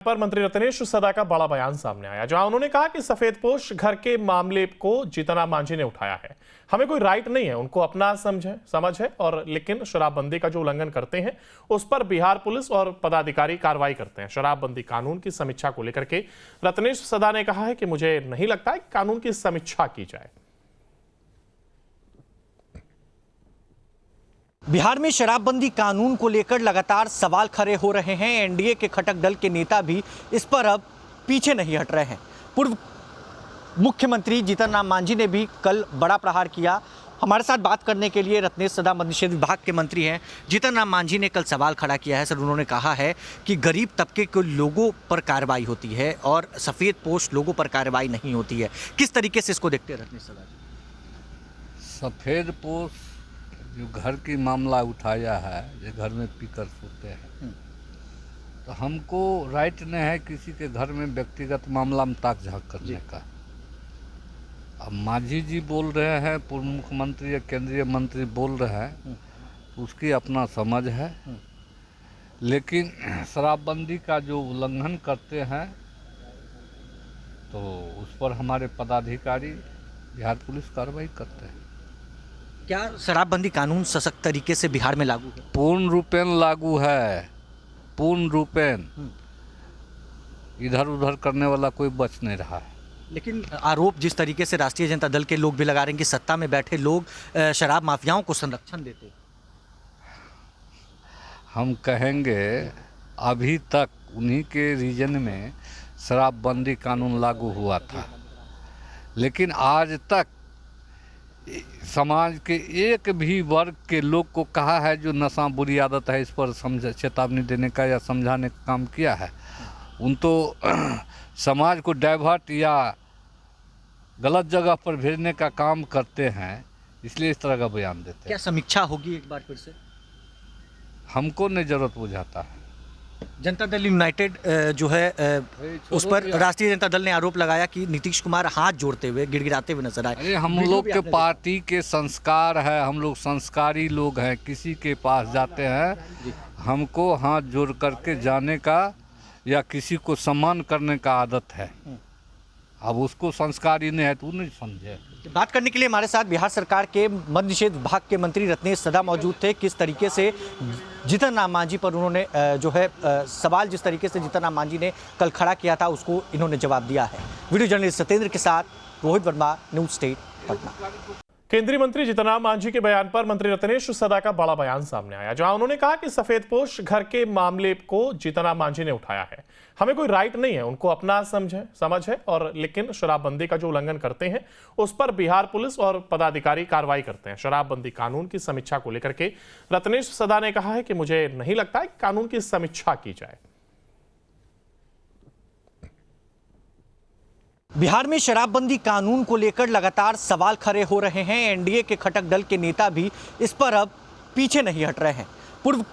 पर मंत्री रत्नेश सदा का बड़ा बयान सामने आया, जहां उन्होंने कहा कि सफेदपोश घर के मामले को जीतनराम मांझी ने उठाया है। हमें कोई राइट नहीं है, उनको अपना समझ है और लेकिन शराबबंदी का जो उल्लंघन करते हैं उस पर बिहार पुलिस और पदाधिकारी कार्रवाई करते हैं। शराबबंदी कानून की समीक्षा को लेकर के रत्नेश सदा ने कहा है कि मुझे नहीं लगता है कि कानून की समीक्षा की जाए। बिहार में शराबबंदी कानून को लेकर लगातार सवाल खड़े हो रहे हैं। एनडीए के घटक दल के नेता भी इस पर अब पीछे नहीं हट रहे हैं। पूर्व मुख्यमंत्री जीतनराम मांझी ने भी कल बड़ा प्रहार किया। हमारे साथ बात करने के लिए रत्नेश सदा मद्य निषेध विभाग के मंत्री हैं जीतनराम मांझी ने कल सवाल खड़ा किया है। सर, उन्होंने कहा है कि गरीब तबके के लोगों पर कार्रवाई होती है और सफ़ेदपोश लोगों पर कार्रवाई नहीं होती है। किस तरीके से इसको देखते हैं रत्नेश सदा जी? सफ़ेदपोश जो घर की मामला उठाया है, जो घर में पीकर सोते हैं, तो हमको राइट नहीं है किसी के घर में व्यक्तिगत मामला में ताक झाँक करने का। अब मांझी जी बोल रहे हैं, पूर्व मुख्यमंत्री या केंद्रीय मंत्री बोल रहे हैं, तो उसकी अपना समझ है। लेकिन शराबबंदी का जो उल्लंघन करते हैं तो उस पर हमारे पदाधिकारी बिहार पुलिस कार्रवाई करते हैं। क्या शराबबंदी कानून सशक्त तरीके से बिहार में लागू है? पूर्ण रूपेण लागू है, पूर्ण रूपेण। इधर उधर करने वाला कोई बच नहीं रहा है। लेकिन आरोप जिस तरीके से राष्ट्रीय जनता दल के लोग भी लगा रहे हैं कि सत्ता में बैठे लोग शराब माफियाओं को संरक्षण देते। हम कहेंगे अभी तक उन्हीं के रीजन में शराबबंदी कानून लागू हुआ था, लेकिन आज तक समाज के एक भी वर्ग के लोग को कहा है जो नशा बुरी आदत है, इस पर चेतावनी देने का या समझाने का काम किया है। उन तो समाज को डाइवर्ट या गलत जगह पर भेजने का काम करते हैं, इसलिए इस तरह का बयान देते हैं। क्या समीक्षा होगी एक बार फिर से? हमको नहीं जरूरत बुझाता है। जनता दल यूनाइटेड जो है उस पर राष्ट्रीय जनता दल ने आरोप लगाया कि नीतीश कुमार हाथ जोड़ते हुए गिड़गिड़ाते हुए नजर आए। अरे हम लोग के पार्टी के संस्कार है, हम लोग संस्कारी लोग हैं। किसी के पास जाते हैं हमको हाथ जोड़ करके जाने का या किसी को सम्मान करने का आदत है। अब उसको संस्कारी नहीं है तो नहीं समझे। बात करने के लिए हमारे साथ बिहार सरकार के मद्य निषेध विभाग के मंत्री रत्नेश सदा मौजूद थे। किस तरीके से जीतनराम मांझी पर उन्होंने जो है सवाल जिस तरीके से जीतनराम मांझी ने कल खड़ा किया था उसको इन्होंने जवाब दिया है। वीडियो जर्नलिस्ट सत्येंद्र के साथ रोहित वर्मा, न्यूज स्टेट, पटना। केंद्रीय मंत्री जीतनराम मांझी के बयान पर मंत्री रत्नेश सदा का बड़ा बयान सामने आया, जहां उन्होंने कहा कि सफेदपोश घर के मामले को जीतनराम मांझी ने उठाया है। हमें कोई राइट नहीं है, उनको अपना समझ है और लेकिन शराबबंदी का जो उल्लंघन करते हैं उस पर बिहार पुलिस और पदाधिकारी कार्रवाई करते हैं। शराबबंदी कानून की समीक्षा को लेकर के रत्नेश सदा ने कहा है कि मुझे नहीं लगता है कि कानून की समीक्षा की जाए। बिहार में शराबबंदी कानून को लेकर लगातार सवाल खड़े हो रहे हैं। एनडीए के घटक दल के नेता भी इस पर अब पीछे नहीं हट रहे हैं। पूर्व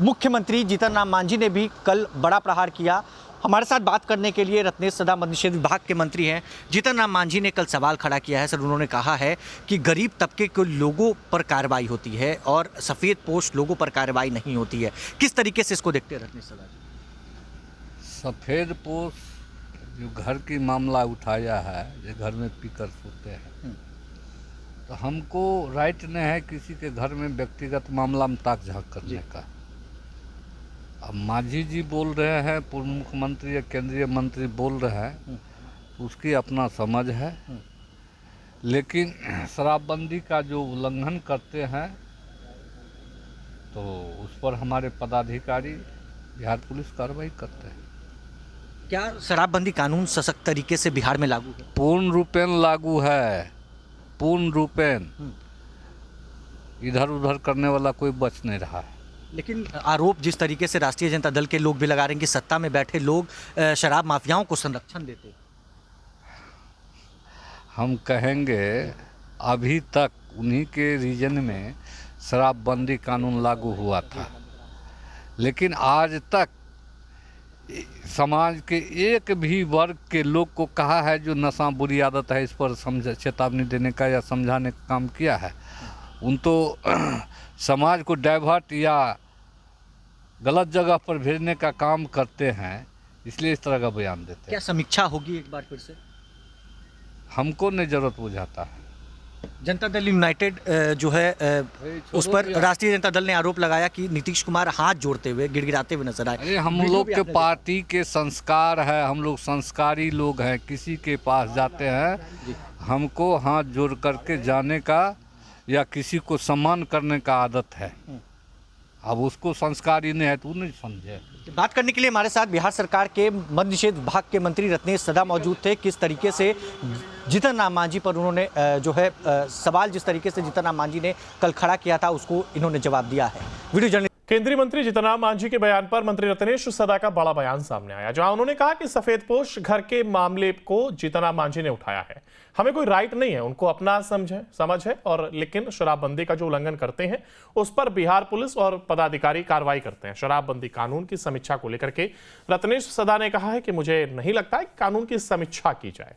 मुख्यमंत्री जीतनराम मांझी ने भी कल बड़ा प्रहार किया। हमारे साथ बात करने के लिए रत्नेश सदा मद्य निषेध विभाग के मंत्री हैं जीतनराम मांझी ने कल सवाल खड़ा किया है। सर, उन्होंने कहा है कि गरीब तबके के लोगों पर कार्रवाई होती है और सफ़ेदपोश लोगों पर कार्रवाई नहीं होती है। किस तरीके से इसको देखते हैं रत्नेश सदा जी? सफ़ेदपोश जो घर की मामला उठाया है, जो घर में पीकर सोते हैं, तो हमको राइट नहीं है किसी के घर में व्यक्तिगत मामला में ताक झाँक करने का। अब मांझी जी बोल रहे हैं, पूर्व मुख्यमंत्री या केंद्रीय मंत्री बोल रहे हैं, तो उसकी अपना समझ है। लेकिन शराबबंदी का जो उल्लंघन करते हैं तो उस पर हमारे पदाधिकारी बिहार पुलिस कार्रवाई करते हैं। क्या शराबबंदी कानून सशक्त तरीके से बिहार में लागू है? पूर्ण रूपेण लागू है, पूर्ण रूपेण। इधर उधर करने वाला कोई बच नहीं रहा है। लेकिन आरोप जिस तरीके से राष्ट्रीय जनता दल के लोग भी लगा रहे हैं कि सत्ता में बैठे लोग शराब माफियाओं को संरक्षण देते। हम कहेंगे अभी तक उन्हीं के रीजन में शराबबंदी कानून लागू हुआ था, लेकिन आज तक समाज के एक भी वर्ग के लोग को कहा है जो नशा बुरी आदत है, इस पर चेतावनी देने का या समझाने का काम किया है। उन तो समाज को डाइवर्ट या गलत जगह पर भेजने का काम करते हैं, इसलिए इस तरह का बयान देते क्या हैं। समीक्षा होगी एक बार फिर से? हमको नहीं जरूरत बुझाता है। जनता दल यूनाइटेड जो है उस पर राष्ट्रीय जनता दल ने आरोप लगाया कि नीतीश कुमार हाथ जोड़ते हुए गिड़गिड़ाते हुए नजर आए। अरे हम वीडियो लोग भी के आपने पार्टी के संस्कार है, हम लोग संस्कारी लोग हैं। किसी के पास जाते हैं हमको हाथ जोड़ करके जाने का या किसी को सम्मान करने का आदत है। अब उसको संस्कारी नहीं है तो वो नहीं समझे। बात करने के लिए हमारे साथ बिहार सरकार के मद्य निषेध विभाग के मंत्री रत्नेश सदा मौजूद थे। किस तरीके से जीतन राम मांझी पर उन्होंने जो है सवाल जिस तरीके से जीतन राम मांझी ने कल खड़ा किया था उसको इन्होंने जवाब दिया है। वीडियो जर्नलिस्ट केंद्रीय मंत्री जीतन राम मांझी के बयान पर मंत्री रत्नेश सदा का बड़ा बयान सामने आया, जहां उन्होंने कहा कि सफेदपोश घर के मामले को जीतन राम मांझी ने उठाया है। हमें कोई राइट नहीं है उनको अपना समझ है, और लेकिन शराबबंदी का जो उल्लंघन करते हैं उस पर बिहार पुलिस और पदाधिकारी कार्रवाई करते हैं। शराबबंदी कानून की समीक्षा को लेकर के रत्नेश सदा ने कहा है कि मुझे नहीं लगता है कि कानून की समीक्षा की जाए।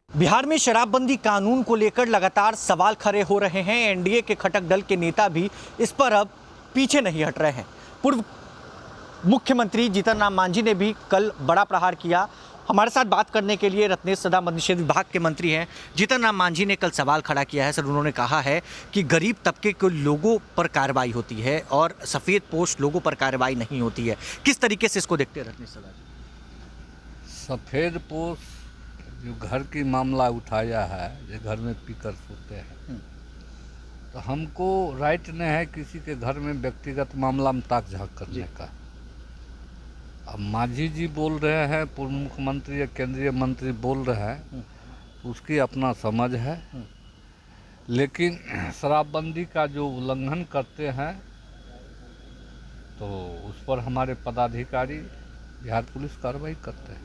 बिहार में शराबबंदी कानून को लेकर लगातार सवाल खड़े हो रहे हैं। एनडीए के घटक दल के नेता भी इस पर अब पीछे नहीं हट रहे हैं। पूर्व मुख्यमंत्री जीतन राम मांझी ने भी कल बड़ा प्रहार किया। हमारे साथ बात करने के लिए रत्नेश सदा मद्य निषेध विभाग के मंत्री हैं। जीतन राम मांझी ने कल सवाल खड़ा किया है सर। उन्होंने कहा है कि गरीब तबके के लोगों पर कार्रवाई होती है और सफ़ेद पोश लोगों पर कार्रवाई नहीं होती है। किस तरीके से इसको देखते हैं रत्नेश सदा जी? सफ़ेद पोश जो घर की मामला उठाया है, जो घर में पीकर सोते हैं, तो हमको राइट नहीं है किसी के घर में व्यक्तिगत मामला में ताक झाँक करने का। अब मांझी जी बोल रहे हैं, पूर्व मुख्यमंत्री या केंद्रीय मंत्री बोल रहे हैं, तो उसकी अपना समझ है। लेकिन शराबबंदी का जो उल्लंघन करते हैं तो उस पर हमारे पदाधिकारी बिहार पुलिस कार्रवाई करते हैं।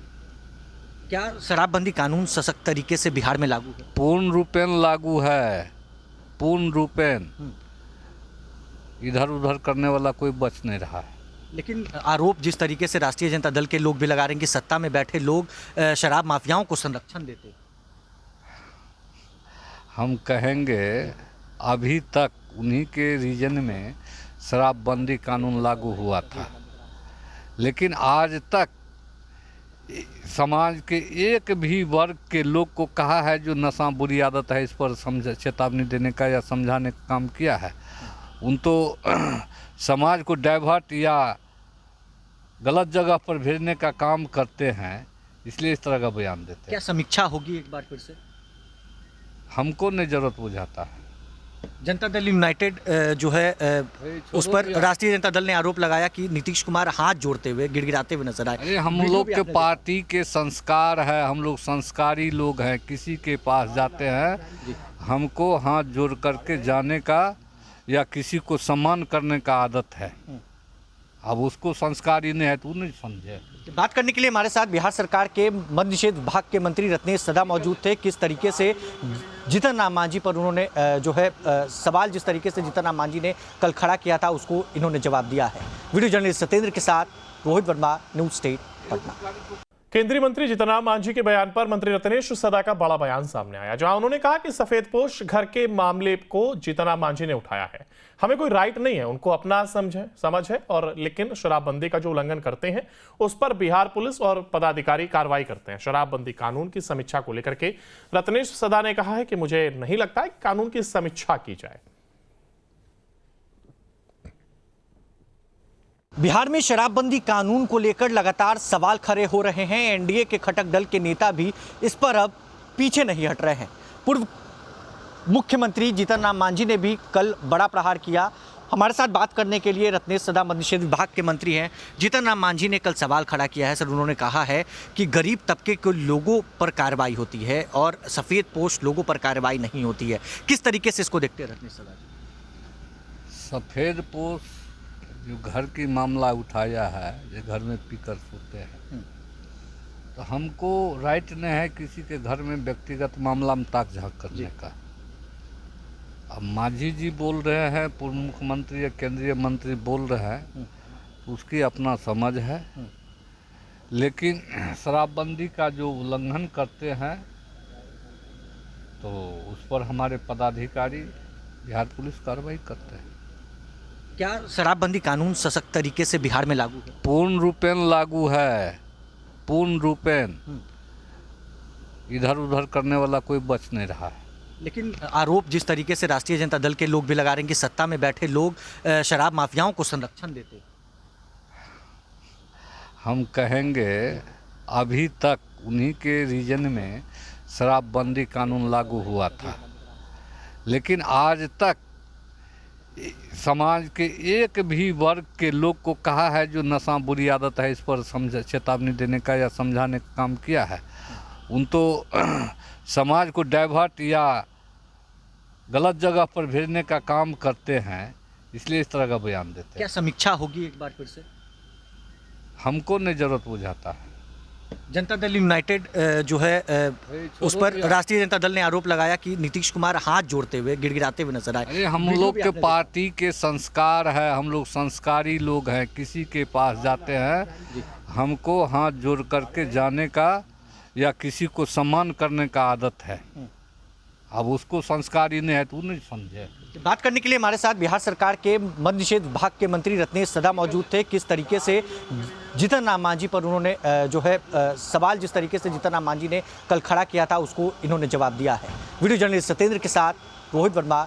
क्या शराबबंदी कानून सशक्त तरीके से बिहार में लागू है? पूर्ण रूपेण लागू है, पूर्ण रूपेण। इधर उधर करने वाला कोई बच नहीं रहा है। लेकिन आरोप जिस तरीके से राष्ट्रीय जनता दल के लोग भी लगा रहे हैं कि सत्ता में बैठे लोग शराब माफियाओं को संरक्षण देते हैं। हम कहेंगे अभी तक उन्हीं के रीजन में शराबबंदी कानून लागू हुआ था, लेकिन आज तक समाज के एक भी वर्ग के लोग को कहा है जो नशा बुरी आदत है इस पर चेतावनी देने का या समझाने का काम किया है। उन तो समाज को डाइवर्ट या गलत जगह पर भेजने का काम करते हैं, इसलिए इस तरह का बयान देते हैं। क्या समीक्षा होगी एक बार फिर से? हमको नहीं जरूरत बुझाता है। जनता दल यूनाइटेड जो है उस पर राष्ट्रीय जनता दल ने आरोप लगाया कि नीतीश कुमार हाथ जोड़ते हुए गिड़गिड़ाते हुए नजर आए। अरे हम लोग के पार्टी के संस्कार है, हम लोग संस्कारी लोग हैं। किसी के पास जाते हैं हमको हाथ जोड़ करके जाने का या किसी को सम्मान करने का आदत है। अब उसको संस्कारी नहीं है तो वो नहीं समझे। बात करने के लिए हमारे साथ बिहार सरकार के मद्य निषेध विभाग के मंत्री रत्नेश सदा मौजूद थे। किस तरीके से जीतन राम मांझी पर उन्होंने जो है सवाल जिस तरीके से जीतन राम मांझी ने कल खड़ा किया था उसको इन्होंने जवाब दिया है। वीडियो जर्नलिस्ट सत्येंद्र के साथ रोहित वर्मा, न्यूज स्टेट, पटना। केंद्रीय मंत्री जीतन राम मांझी के बयान पर मंत्री रत्नेश सदा का बड़ा बयान सामने आया, जहां उन्होंने कहा कि सफेदपोश घर के मामले को जीतन राम मांझी ने उठाया है। हमें कोई राइट नहीं है उनको अपना समझ है, और लेकिन शराबबंदी का जो उल्लंघन करते हैं उस पर बिहार पुलिस और पदाधिकारी कार्रवाई करते हैं। शराबबंदी कानून की समीक्षा को लेकर के रत्नेश सदा ने कहा है कि मुझे नहीं लगता है कि कानून की समीक्षा की जाए। बिहार में शराबबंदी कानून को लेकर लगातार सवाल खड़े हो रहे हैं। एनडीए के घटक दल के नेता भी इस पर अब पीछे नहीं हट रहे हैं। पूर्व मुख्यमंत्री जीतन राम मांझी ने भी कल बड़ा प्रहार किया। हमारे साथ बात करने के लिए रत्नेश सदा मद्य निषेध विभाग के मंत्री हैं। जीतन राम मांझी ने कल सवाल खड़ा किया है सर। उन्होंने कहा है कि गरीब तबके के लोगों पर कार्रवाई होती है और सफ़ेद पोश लोगों पर कार्रवाई नहीं होती है। किस तरीके से इसको देखते हैं रत्नेश सदा जी? सफ़ेद पोश जो घर की मामला उठाया है, जो घर में पीकर सोते हैं, तो हमको राइट नहीं है किसी के घर में व्यक्तिगत मामला में ताक झाँक करने का। अब मांझी जी बोल रहे हैं, पूर्व मुख्यमंत्री या केंद्रीय मंत्री बोल रहे हैं, तो उसकी अपना समझ है। लेकिन शराबबंदी का जो उल्लंघन करते हैं तो उस पर हमारे पदाधिकारी बिहार पुलिस कार्रवाई करते हैं। क्या शराबबंदी कानून सशक्त तरीके से बिहार में लागू है? पूर्ण रूपेण लागू है, पूर्ण रूपेण। इधर उधर करने वाला कोई बच नहीं रहा है। लेकिन आरोप जिस तरीके से राष्ट्रीय जनता दल के लोग भी लगा रहे हैं कि सत्ता में बैठे लोग शराब माफियाओं को संरक्षण देते हैं। हम कहेंगे अभी तक उन्हीं के रीजन में शराबबंदी कानून लागू हुआ था, लेकिन आज तक समाज के एक भी वर्ग के लोग को कहा है जो नशा बुरी आदत है इस पर चेतावनी देने का या समझाने का काम किया है। उन तो समाज को डाइवर्ट या गलत जगह पर भेजने का काम करते हैं, इसलिए इस तरह का बयान देते हैं। क्या समीक्षा होगी एक बार फिर से? हमको नहीं जरूरत बुझाता है। जनता दल यूनाइटेड जो है उस पर राष्ट्रीय जनता दल ने आरोप लगाया कि नीतीश कुमार हाथ जोड़ते हुए गिड़गिड़ाते हुए नजर आए। अरे हम लोग के पार्टी के संस्कार है, हम लोग संस्कारी लोग हैं। किसी के पास जाते हैं हमको हाथ जोड़ करके जाने का या किसी को सम्मान करने का आदत है। अब उसको संस्कारी नहीं है तो वो नहीं समझे। बात करने के लिए हमारे साथ बिहार सरकार के मद्य निषेध विभाग के मंत्री रत्नेश सदा मौजूद थे। किस तरीके से जीतन राम मांझी पर उन्होंने जो है सवाल जिस तरीके से जीतन राम मांझी ने कल खड़ा किया था उसको इन्होंने जवाब दिया है। वीडियो जर्नलिस्ट सत्येंद्र के साथ रोहित वर्मा,